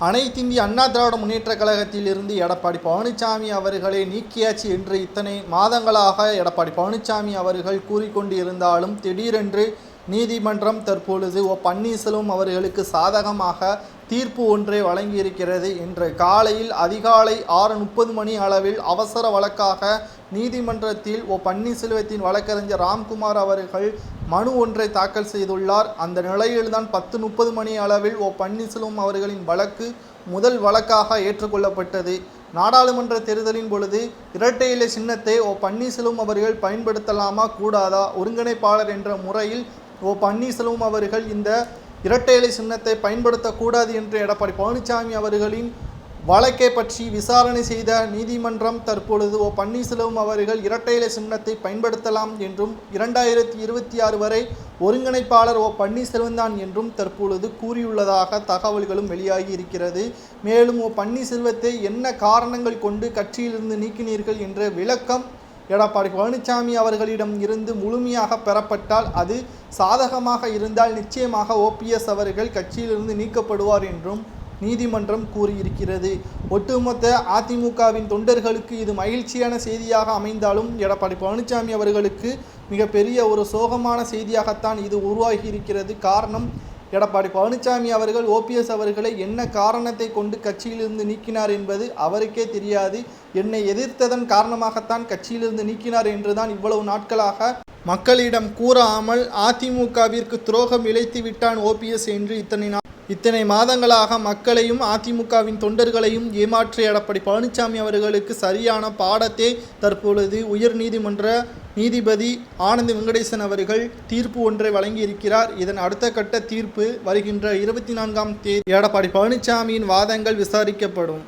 அனைத்திந்திய அண்ணா திராவிட முன்னேற்றக் கழகத்தில் இருந்து எடப்பாடி பழனிசாமி அவர்களை நீக்கியாச்சு என்று இத்தனை மாதங்களாக எடப்பாடி பழனிசாமி அவர்கள் கூறிக்கொண்டு இருந்தாலும் திடீரென்று நீதிமன்றம் தற்பொழுது பன்னீர்செல்வம் அவர்களுக்கு சாதகமாக தீர்ப்பு ஒன்றை வழங்கியிருக்கிறது. இன்று காலையில் அதிகாலை 6:30 மணி அளவில் அவசர வழக்காக நீதிமன்றத்தில் பன்னீர்செல்வத்தின் வழக்கறிஞர் ராம்குமார் அவர்கள் மனு ஒன்றை தாக்கல் செய்துள்ளார். அந்த நிலையில்தான் 10:30 மணி அளவில் பன்னீர்செல்வம் அவர்களின் வழக்கு முதல் வழக்காக ஏற்றுக்கொள்ளப்பட்டது. நாடாளுமன்ற தேர்தலின் பொழுது இரட்டை இலை சின்னத்தை பன்னீர்செல்வம் அவர்கள் பயன்படுத்தலாமா கூடாதா, ஒருங்கிணைப்பாளர் என்ற முறையில் பன்னீர்செல்வம் அவர்கள் இந்த இரட்டை இலை சின்னத்தை பயன்படுத்தக்கூடாது என்று எடப்பாடி பழனிசாமி அவர்களின் வழக்கை பற்றி விசாரணை செய்த நீதிமன்றம் தற்பொழுது பன்னீர்செல்வம் அவர்கள் இரட்டை இலை சின்னத்தை பயன்படுத்தலாம் என்றும் 2026 வரை ஒருங்கிணைப்பாளர் பன்னீர்செல்வம் தான் என்றும் தற்பொழுது கூறியுள்ளதாக தகவல்களும் வெளியாகி இருக்கிறது. மேலும் பன்னீர்செல்வத்தை என்ன காரணங்கள் கொண்டு கட்சியிலிருந்து நீக்கினீர்கள் என்ற விளக்கம் எடப்பாடி பழனிசாமி அவர்களிடம் இருந்து முழுமையாக பெறப்பட்டால் அது சாதகமாக இருந்தால் நிச்சயமாக ஓபிஎஸ் அவர்கள் கட்சியிலிருந்து நீக்கப்படுவார் என்றும் நீதிமன்றம் கூறியிருக்கிறது. ஒட்டுமொத்த அதிமுகவின் தொண்டர்களுக்கு இது மகிழ்ச்சியான செய்தியாக அமைந்தாலும் எடப்பாடி பழனிசாமி அவர்களுக்கு மிகப்பெரிய ஒரு சோகமான செய்தியாகத்தான் இது உருவாகி இருக்கிறது. காரணம், எடப்பாடி பழனிசாமி அவர்கள் ஓபிஎஸ் அவர்களை என்ன காரணத்தை கொண்டு கட்சியிலிருந்து நீக்கினார் என்பது அவருக்கே தெரியாது. என்னை எதிர்த்ததன் காரணமாகத்தான் கட்சியிலிருந்து நீக்கினார் என்றுதான் இவ்வளவு நாட்களாக மக்களிடம் கூறாமல் அதிமுகவிற்கு துரோகம் இழைத்து விட்டான் ஓபிஎஸ் என்று இத்தனை மாதங்களாக மக்களையும் அதிமுகவின் தொண்டர்களையும் ஏமாற்றிய எடப்பாடி பழனிசாமி அவர்களுக்கு சரியான பாடத்தை தற்பொழுது உயர் நீதிமன்ற நீதிபதி ஆனந்த் வெங்கடேசன் அவர்கள் தீர்ப்பு ஒன்றை வழங்கியிருக்கிறார். இதன் அடுத்த கட்ட தீர்ப்பு வருகின்ற 24ஆம் தேதி எடப்பாடி பழனிசாமியின் வாதங்கள் விசாரிக்கப்படும்.